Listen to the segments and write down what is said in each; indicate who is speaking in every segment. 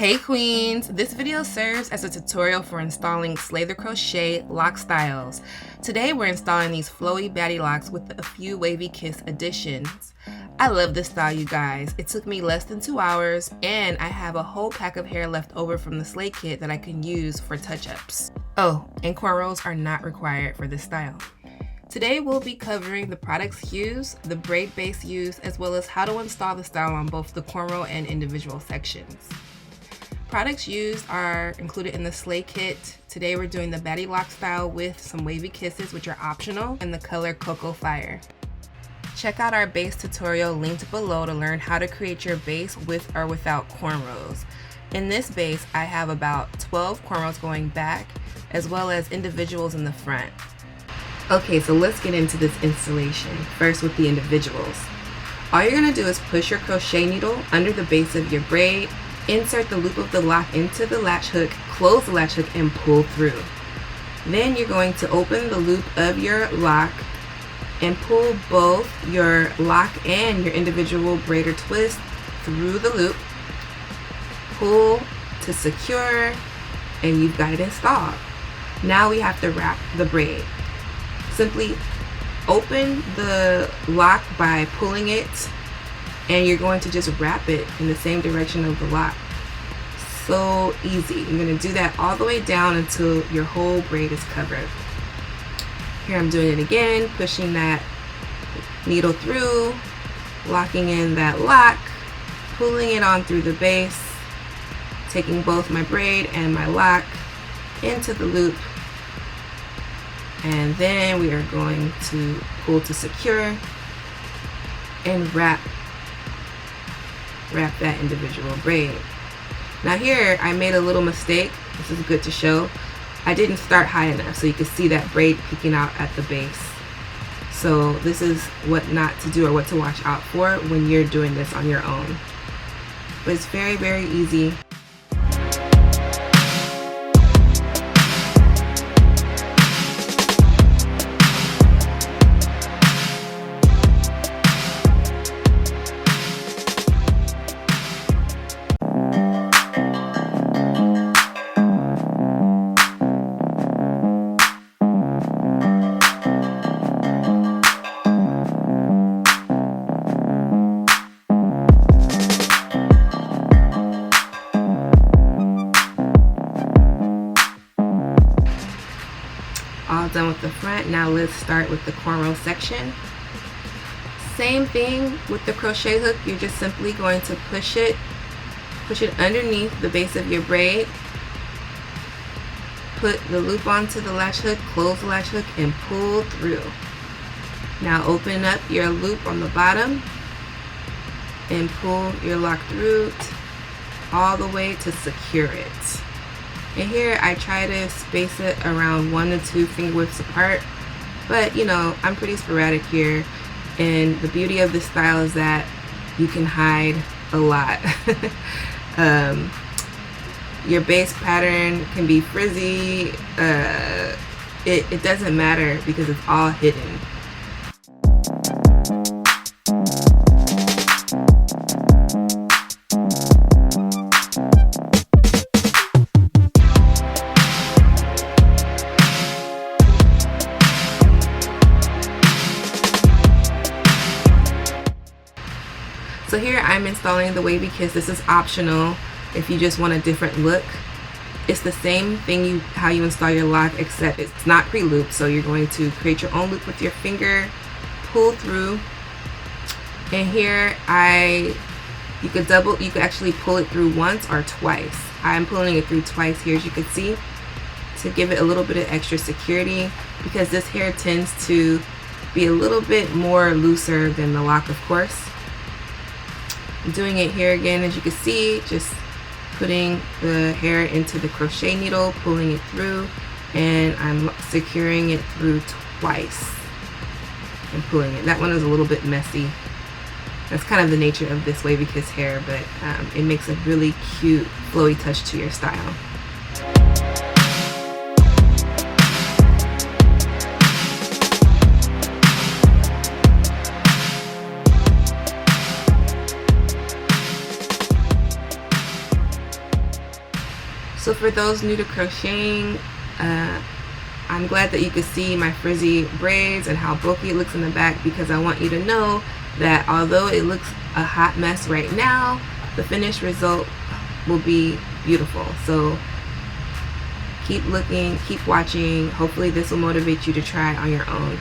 Speaker 1: Hey queens, this video serves as a tutorial for installing Slay The Crochet lock styles. Today we're installing these flowy Baddie Locs with a few Wavy Kiss additions. I love this style, you guys. It took me less than 2 hours and I have a whole pack of hair left over from the Slay kit that I can use for touch-ups. Oh, and cornrows are not required for this style. Today we'll be covering the products used, the braid base used, as well as how to install the style on both the cornrow and individual sections. Products used are included in the Slay kit. Today we're doing the Baddie Locs style with some Wavy Kisses, which are optional, and the color Cocoa Fire. Check out our base tutorial linked below to learn how to create your base with or without cornrows. In this base, I have about 12 cornrows going back, as well as individuals in the front. Okay, so let's get into this installation. First with the individuals. All you're gonna do is push your crochet needle under the base of your braid, insert the loop of the lock into the latch hook, close the latch hook, and pull through. Then you're going to open the loop of your lock and pull both your lock and your individual braid or twist through the loop. Pull to secure, and you've got it installed. Now we have to wrap the braid. Simply open the lock by pulling it, and you're going to just wrap it in the same direction of the lock. So easy. You're going to do that all the way down until your whole braid is covered. Here I'm doing it again, pushing that needle through, locking in that lock, pulling it on through the base, taking both my braid and my lock into the loop, and then we are going to pull to secure and wrap that individual braid. Now here I made a little mistake. This is good to show. I didn't start high enough, so you can see that braid peeking out at the base. So this is what not to do, or what to watch out for when you're doing this on your own. But it's very, very easy. All done with the front. Now let's start with the cornrow section. Same thing with the crochet hook. You're just simply going to push it underneath the base of your braid, put the loop onto the latch hook, close the latch hook, and pull through. Now open up your loop on the bottom and pull your lock through all the way to secure it. And here I try to space it around 1 to 2 finger widths apart, but you know, I'm pretty sporadic here, and the beauty of this style is that you can hide a lot. Your base pattern can be frizzy, it doesn't matter because it's all hidden. So here I'm installing the Wavy Kiss. This is optional if you just want a different look. It's the same thing how you install your lock, except it's not pre-looped. So you're going to create your own loop with your finger, pull through, and here you could actually pull it through once or twice. I'm pulling it through twice here, as you can see, to give it a little bit of extra security, because this hair tends to be a little bit more looser than the lock, of course. I'm doing it here again, as you can see, just putting the hair into the crochet needle, pulling it through, and I'm securing it through twice and pulling it. That one is a little bit messy. That's kind of the nature of this Wavy Kiss hair, but it makes a really cute flowy touch to your style. So for those new to crocheting, I'm glad that you could see my frizzy braids and how bulky it looks in the back, because I want you to know that although it looks a hot mess right now, the finished result will be beautiful. So keep looking, keep watching. Hopefully this will motivate you to try it on your own.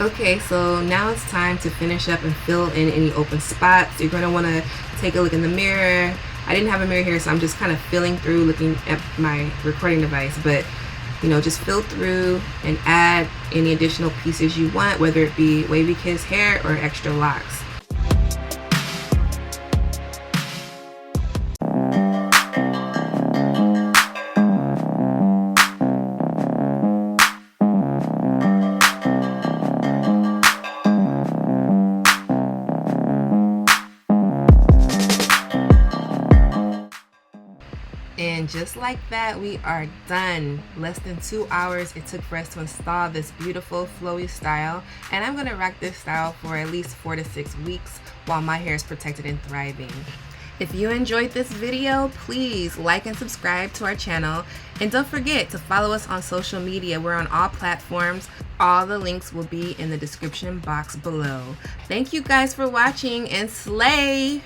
Speaker 1: Okay, so now it's time to finish up and fill in any open spots. You're going to want to take a look in the mirror. I didn't have a mirror here, so I'm just kind of feeling through looking at my recording device, but you know, just fill through and add any additional pieces you want, whether it be Wavy Kiss hair or extra locks. And just like that, we are done. Less than 2 hours it took for us to install this beautiful flowy style, and I'm gonna rock this style for at least 4 to 6 weeks while my hair is protected and thriving. If you enjoyed this video, please like and subscribe to our channel, and don't forget to follow us on social media. We're on all platforms. All the links will be in the description box below. Thank you guys for watching, and slay!